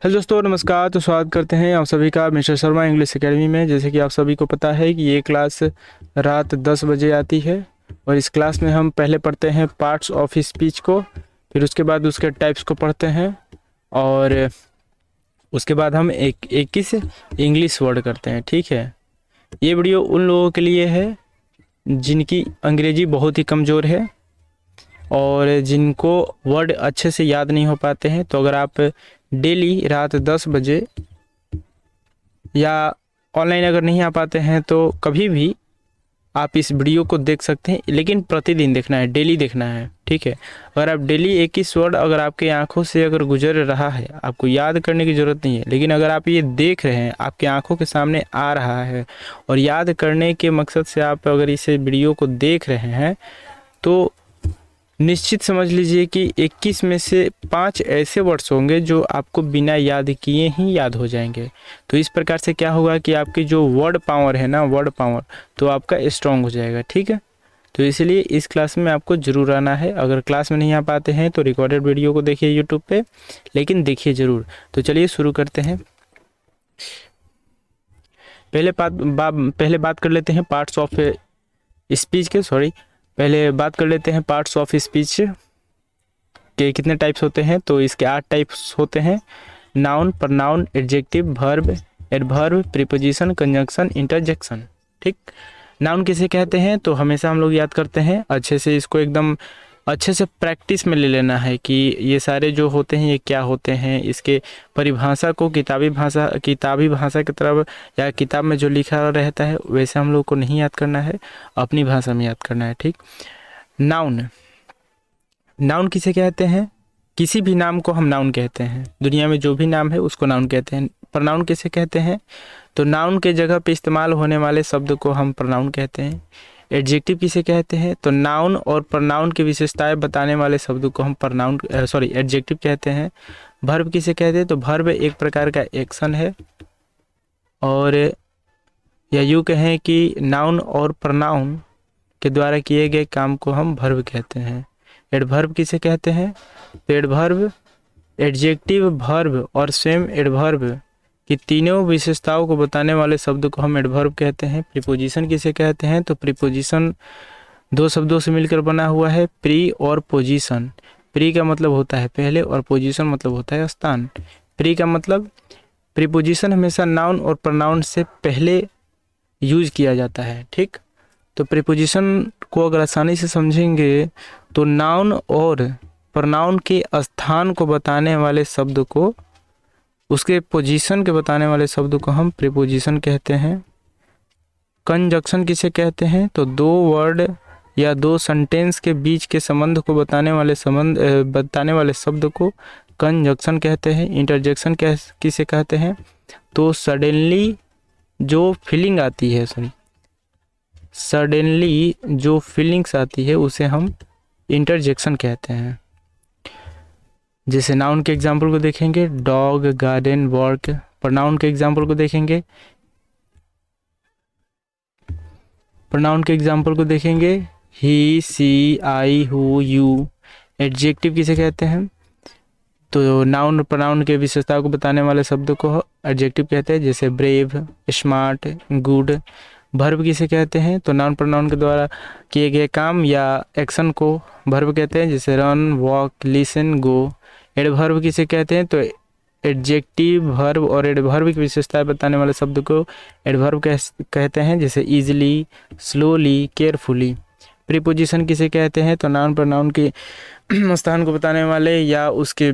Hello दोस्तों, नमस्कार। तो स्वागत करते हैं आप सभी का मिस्टर शर्मा इंग्लिश एकेडमी में। जैसे कि आप सभी को पता है कि ये क्लास रात 10 बजे आती है और इस क्लास में हम पहले पढ़ते हैं पार्ट्स ऑफ स्पीच को, फिर उसके बाद उसके टाइप्स को पढ़ते हैं और उसके बाद हम 21 इंग्लिश वर्ड करते हैं। ठीक है, ये वीडियो उन लोगों के लिए है जिनकी अंग्रेजी बहुत ही कमज़ोर है और जिनको वर्ड अच्छे से याद नहीं हो पाते हैं। तो अगर आप डेली रात 10 बजे या ऑनलाइन अगर नहीं आ पाते हैं तो कभी भी आप इस वीडियो को देख सकते हैं, लेकिन प्रतिदिन देखना है, डेली देखना है। ठीक है, अगर आप डेली 21 वर्ड अगर आपके आंखों से अगर गुजर रहा है, आपको याद करने की ज़रूरत नहीं है, लेकिन अगर आप ये देख रहे हैं, आपके आंखों के सामने आ रहा है और याद करने के मकसद से आप अगर इस वीडियो को देख रहे हैं तो निश्चित समझ लीजिए कि 21 में से 5 ऐसे वर्ड्स होंगे जो आपको बिना याद किए ही याद हो जाएंगे। तो इस प्रकार से क्या होगा कि आपकी जो वर्ड पावर है ना, वर्ड पावर तो आपका स्ट्रांग हो जाएगा। ठीक है, तो इसलिए इस क्लास में आपको ज़रूर आना है। अगर क्लास में नहीं आ पाते हैं तो रिकॉर्डेड वीडियो को देखिए यूट्यूब पे, लेकिन देखिए ज़रूर। तो चलिए शुरू करते हैं। पहले बात कर लेते हैं पार्ट्स ऑफ स्पीच के। पहले बात कर लेते हैं पार्ट्स ऑफ स्पीच के कितने टाइप्स होते हैं। तो इसके 8 टाइप्स होते हैं: noun, pronoun, adjective, verb, adverb, preposition, conjunction, interjection. ठीक, नाउन किसे कहते हैं तो हमेशा हम लोग याद करते हैं अच्छे से, इसको एकदम अच्छे से प्रैक्टिस में ले लेना है कि ये सारे जो होते हैं ये क्या होते हैं। इसके परिभाषा को किताबी भाषा की तरफ या किताब में जो लिखा रहता है वैसे हम लोग को नहीं याद करना है, अपनी भाषा में याद करना है। ठीक, नाउन, नाउन किसे कहते हैं? किसी भी नाम को हम नाउन कहते हैं, दुनिया में जो भी नाम है उसको नाउन कहते हैं। प्रनाउन किसे कहते हैं? तो नाउन के जगह पे इस्तेमाल होने वाले शब्द को हम प्रनाउन कहते हैं। एडजेक्टिव किसे कहते हैं? तो नाउन और प्रनाउन की विशेषताएं बताने वाले शब्द को हम एडजेक्टिव कहते हैं। वर्ब किसे कहते हैं? तो वर्ब एक प्रकार का एक्शन है, और या यूँ कहें कि नाउन और प्रनाउन के द्वारा किए गए काम को हम वर्ब कहते हैं। एडवर्ब किसे कहते हैं? तो एडवर्ब एडजेक्टिव, वर्ब और सेम एडवर्ब कि तीनों विशेषताओं को बताने वाले शब्द को हम एडवर्ब कहते हैं। प्रीपोजिशन किसे कहते हैं? तो प्रीपोजिशन 2 शब्दों से मिलकर बना हुआ है, प्री और पोजीशन। प्री का मतलब होता है पहले और पोजीशन मतलब होता है स्थान। प्री का मतलब, प्रीपोजिशन हमेशा नाउन और प्रनाउन से पहले यूज किया जाता है। ठीक, तो प्रीपोजिशन को अगर आसानी से समझेंगे तो नाउन और प्रनाउन के स्थान को बताने वाले शब्द को, उसके पोजीशन के बताने वाले शब्द को हम प्रीपोजिशन कहते हैं। कंजंक्शन किसे कहते हैं? तो 2 वर्ड या 2 सेंटेंस के बीच के संबंध को बताने वाले शब्द को कंजंक्शन कहते हैं। इंटरजेक्शन किसे कहते हैं? तो सडनली जो फीलिंग्स आती है उसे हम इंटरजेक्शन कहते हैं। जैसे नाउन के एग्जाम्पल को देखेंगे, डॉग, गार्डन, वर्क। प्रनाउन के एग्जाम्पल को देखेंगे, ही, सी, आई, हु, यू। एडजेक्टिव किसे कहते हैं? तो नाउन और प्रनाउन के विशेषताओं को बताने वाले शब्द को एडजेक्टिव कहते हैं, जैसे ब्रेव, स्मार्ट, गुड। वर्ब किसे कहते हैं? तो नाउन प्रनाउन के द्वारा किए गए काम या एक्शन को वर्ब कहते हैं, जैसे रन, वॉक, लिसन, गो। एडवर्ब किसे कहते हैं? तो एडजेक्टिव, वर्ब और एडवर्ब की विशेषताएं बताने वाले शब्द को एडवर्ब कहते हैं, जैसे इजीली, स्लोली, केयरफुली। प्रीपोजिशन किसे कहते हैं? तो नाउन प्रनाउन के स्थान को बताने वाले या उसके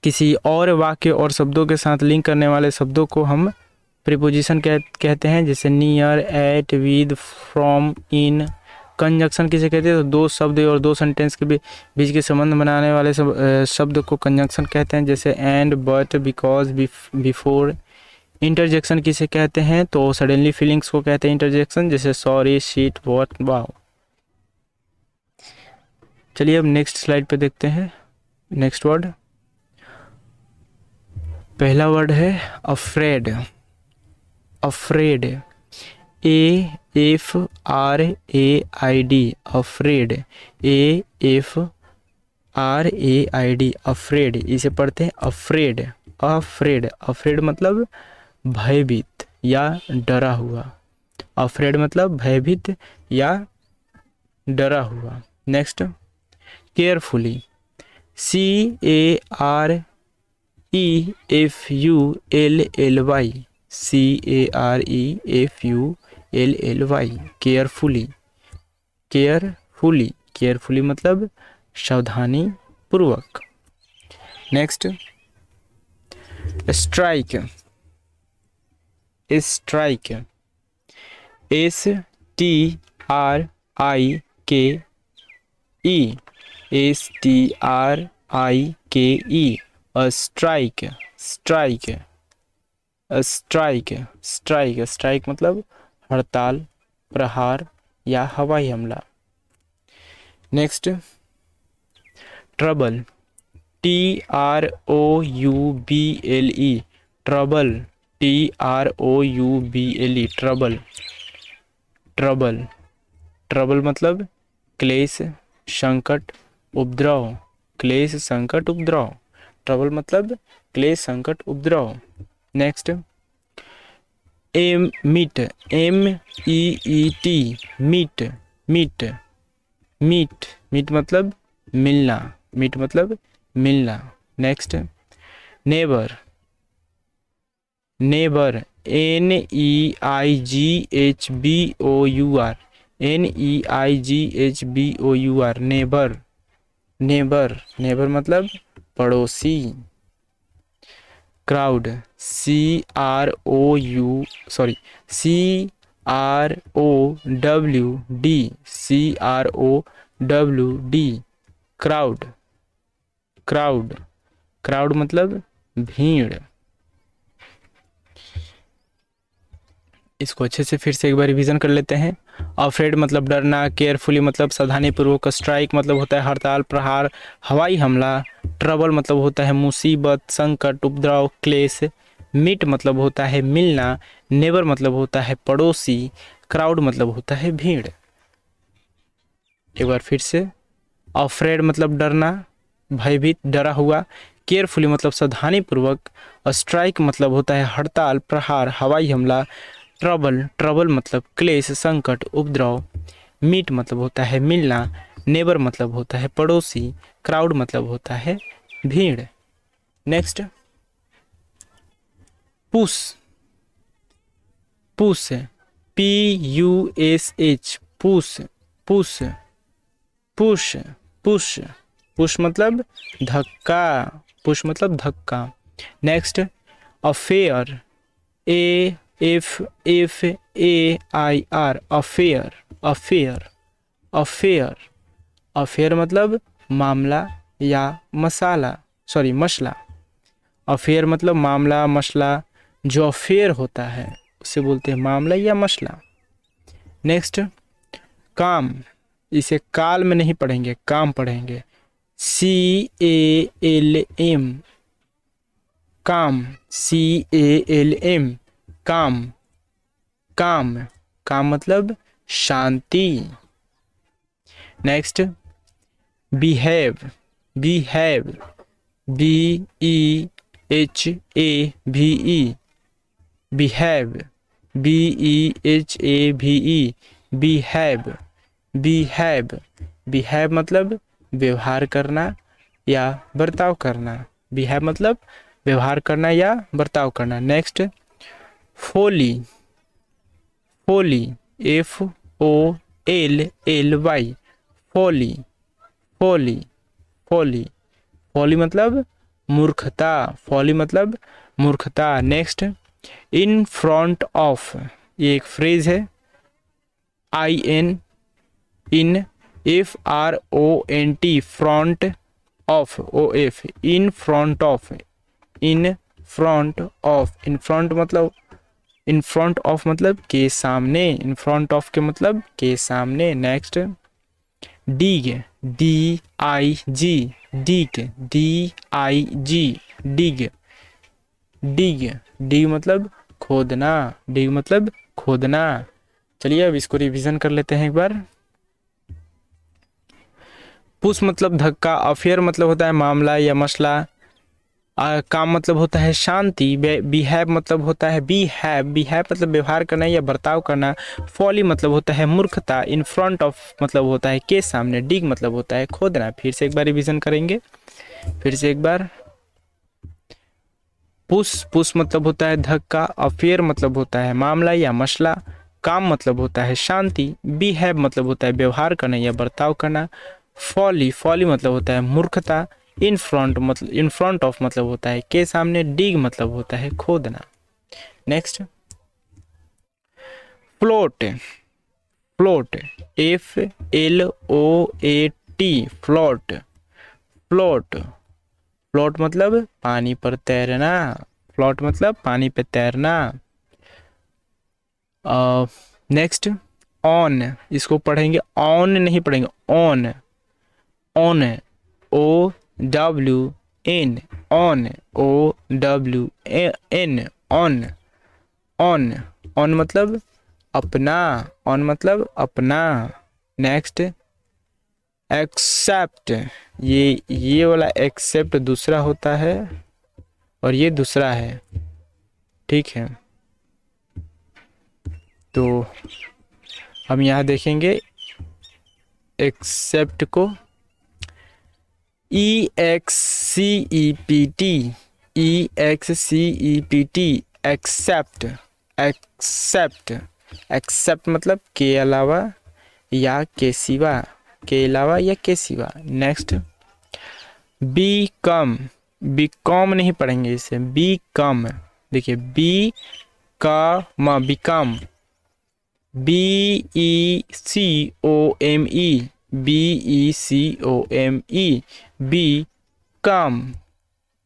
किसी और वाक्य और शब्दों के साथ लिंक करने वाले शब्दों को हम प्रीपोजिशन कहते हैं, जैसे near, at, with, from, in. Conjunction किसे कहते हैं? तो 2 शब्द और 2 सेंटेंस के बीच के संबंध बनाने वाले शब्द को कंजंक्शन कहते हैं, जैसे and, but, because, before. Interjection किसे कहते हैं? तो सडनली फीलिंग्स को कहते हैं इंटरजेक्शन, जैसे सॉरी, शिट, व्हाट, वाओ। चलिए अब नेक्स्ट स्लाइड पे देखते हैं नेक्स्ट वर्ड। पहला वर्ड है afraid. Afraid, AFRAID, afraid, AFRAID, afraid. इसे पढ़ते हैं अफ्रेड, अफ्रेड, अफ्रेड मतलब भयभीत या डरा हुआ, अफ्रेड मतलब भयभीत या डरा हुआ। Next carefully, CAREFULLY, CAREFULLY, carefully, carefully, carefully मतलब सावधानी पूर्वक। Next strike, strike, STRIKE, strike, strike, strike, strike, strike मतलब हड़ताल, प्रहार या हवाई हमला। Next trouble, TROUBLE, trouble, TROUBLE, trouble, trouble, trouble मतलब क्लेश, संकट, उपद्रव, क्लेश, संकट, उपद्रव, ट्रबल मतलब क्लेश, संकट, उपद्रव। Next meet, MEET, meet, meet, meet, meet मतलब मिलना, मीट मतलब मिलना। Next neighbour, neighbour, NEIGHBOUR, NEIGHBOUR, neighbour, neighbour, neighbour मतलब पड़ोसी। Crowd, CROWD, crowd, crowd, crowd मतलब भीड़। इसको अच्छे से फिर से एक बार रिवीजन कर लेते हैं। अफ्रेड मतलब डरना, केयरफुली मतलब सावधानी पूर्वक, स्ट्राइक मतलब होता है हड़ताल, प्रहार, हवाई हमला, ट्रबल मतलब होता है मुसीबत, संकट, उपद्रव, क्लेश, मीट मतलब होता है मिलना, नेबर मतलब होता है पड़ोसी, क्राउड मतलब होता है भीड़। एक बार फिर से, अफ्रेड मतलब डरना, भयभीत, डरा हुआ, केयरफुली मतलब सावधानी पूर्वक, स्ट्राइक मतलब होता है हड़ताल, प्रहार, हवाई हमला, ट्रबल, ट्रबल मतलब क्लेश, संकट, उपद्रव, मीट मतलब होता है मिलना, नेबर मतलब होता है पड़ोसी, क्राउड मतलब होता है भीड़। Next push, push, PUSH, push, push, push, push, push मतलब धक्का, पुश मतलब धक्का। Next affair, AFFAIR, affair, affair, affair, affair मतलब मामला या मसला, अफेयर मतलब मामला, मसला, जो अफेयर होता है उसे बोलते हैं मामला या मसला। नेक्स्ट काम, इसे काल में नहीं पढ़ेंगे, काम पढ़ेंगे, CALM, काम, CALM, काम, काम, काम मतलब शांति। Next behave, behave, BEHAVE, behave, BEHAVE, behave, behave, behave मतलब व्यवहार करना या बर्ताव करना, बिहेव मतलब व्यवहार करना या बर्ताव करना। नेक्स्ट फोली, फोली, FOLLY, फोली, फोली, फोली, फोली मतलब मूर्खता, फोली मतलब मूर्खता। नेक्स्ट इन फ्रंट ऑफ, ये एक फ्रेज है, IN, in FRONT, front of, OF, in front of, in front of, in front मतलब, इन फ्रंट ऑफ मतलब के सामने, इन फ्रंट ऑफ के मतलब के सामने। नेक्स्ट डिग, DIG, डिग, DIG, डिग, डिग, डिग मतलब खोदना, डिग मतलब खोदना। चलिए अब इसको रिवीजन कर लेते हैं एक बार। पुश मतलब धक्का, अफेयर मतलब होता है मामला या मसला, काम मतलब होता है शांति। बिहेव मतलब होता है बिहेव मतलब व्यवहार करना या बर्ताव करना। फॉली मतलब होता है मूर्खता। इन फ्रंट ऑफ मतलब होता है के सामने। डिग मतलब होता है खोदना। फिर से एक बार रिवीजन करेंगे, फिर से एक बार। पुश मतलब होता है धक्का। अफेयर मतलब होता है मामला या मसला। काम मतलब होता है शांति। बिहेव मतलब होता है व्यवहार करना या बर्ताव करना। फॉली मतलब होता है मूर्खता। इन फ्रंट ऑफ मतलब होता है के सामने। डिग मतलब होता है खोदना। Next, float. Float, FLOAT, float. Float, float मतलब पानी पर तैरना। फ्लोट मतलब पानी पे तैरना। Next, own. इसको पढ़ेंगे ऑन नहीं पढ़ेंगे, own. Own, OWN, own, OWN, own. Own, own मतलब अपना। ऑन मतलब अपना। Next, except. ये वाला एक्सेप्ट दूसरा होता है और ये दूसरा है, ठीक है। तो हम यहाँ देखेंगे एक्सेप्ट को, EXCEPT, EXCEPT, except. Except, except मतलब के अलावा या के सिवा। के अलावा या के सिवा। Next, become. बीकॉम नहीं पढ़ेंगे इसे, बीकम। देखिए बी का म, बिकम। BECOME, BECOME, बी कम।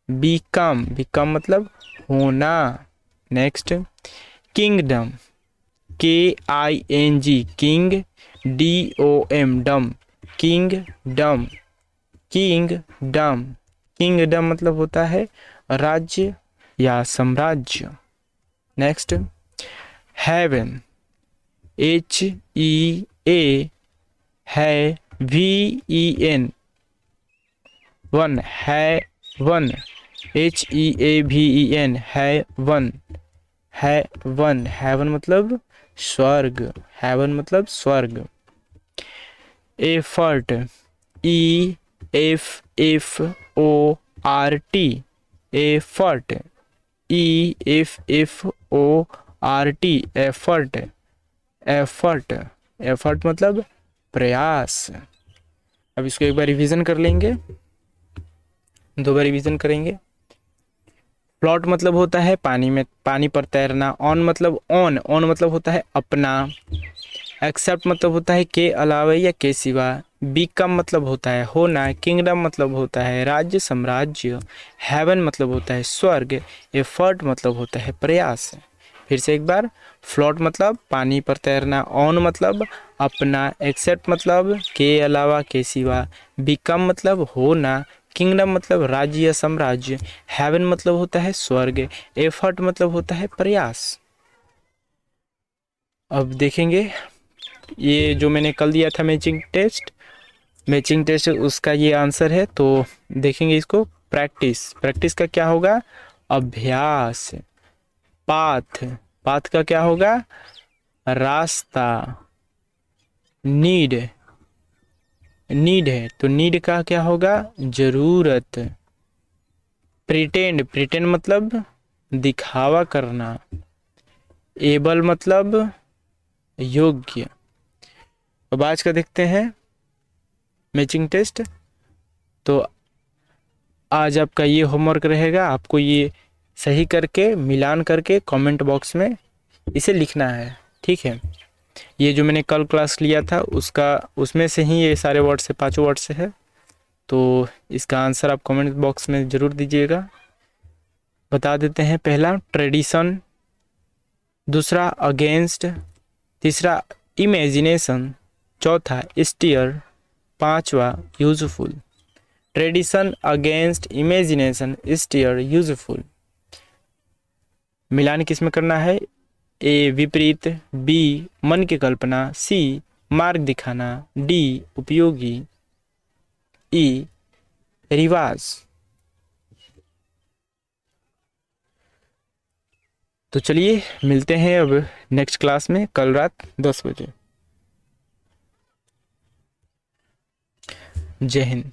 बिकम, बिकम मतलब होना। Next, kingdom, KING, king, DOM, डम, किंगडम। किंगडम, किंगडम मतलब होता है राज्य या साम्राज्य। नेक्स्ट, हेवन, HEA, है VEN, वन, है वन, HEAVEN, है वन। है वन, हेवन मतलब स्वर्ग। हेवन मतलब स्वर्ग। Effort, EFFORT, effort, EFFORT, effort. Effort, effort मतलब प्रयास। अब इसको एक बार रिवीजन कर लेंगे, दो बार रिवीजन करेंगे। फ्लोट मतलब होता है पानी में, पानी पर तैरना। ऑन मतलब ऑन मतलब होता है अपना। एक्सेप्ट मतलब होता है के अलावा या के सिवा। बिकम मतलब होता है होना। किंगडम मतलब होता है राज्य, साम्राज्य। हेवन मतलब होता है स्वर्ग। एफर्ट मतलब होता है प्रयास। फिर से एक बार, फ्लोट मतलब पानी पर तैरना। ऑन मतलब अपना। एक्सेप्ट मतलब के अलावा के सिवा। बिकम मतलब होना। किंगडम मतलब राज्य या साम्राज्य। हेवन मतलब होता है स्वर्ग। एफर्ट मतलब होता है प्रयास। अब देखेंगे ये जो मैंने कल दिया था मैचिंग टेस्ट उसका ये आंसर है। तो देखेंगे इसको। प्रैक्टिस, प्रैक्टिस का क्या होगा? अभ्यास। पाथ, पाथ का क्या होगा? रास्ता। नीड, नीड है तो नीड का क्या होगा? जरूरत। प्रिटेंड, प्रिटेंड मतलब दिखावा करना। एबल मतलब योग्य। अब आज का देखते हैं मैचिंग टेस्ट। तो आज आपका ये होमवर्क रहेगा, आपको ये सही करके मिलान करके कमेंट बॉक्स में इसे लिखना है, ठीक है। ये जो मैंने कल क्लास लिया था उसका, उसमें से ही ये सारे वर्ड से, पांचों वर्ड से है। तो इसका आंसर आप कमेंट बॉक्स में ज़रूर दीजिएगा। बता देते हैं, पहला ट्रेडिशन, दूसरा अगेंस्ट, तीसरा इमेजिनेशन, चौथा स्टीयर, पांचवा useful. Tradition, against, imagination, steer, useful. मिलान किस में करना है? ए विपरीत, बी मन की कल्पना, सी मार्ग दिखाना, डी उपयोगी, ई रिवाज। तो चलिए मिलते हैं अब नेक्स्ट क्लास में कल रात 10 बजे। जय हिंद।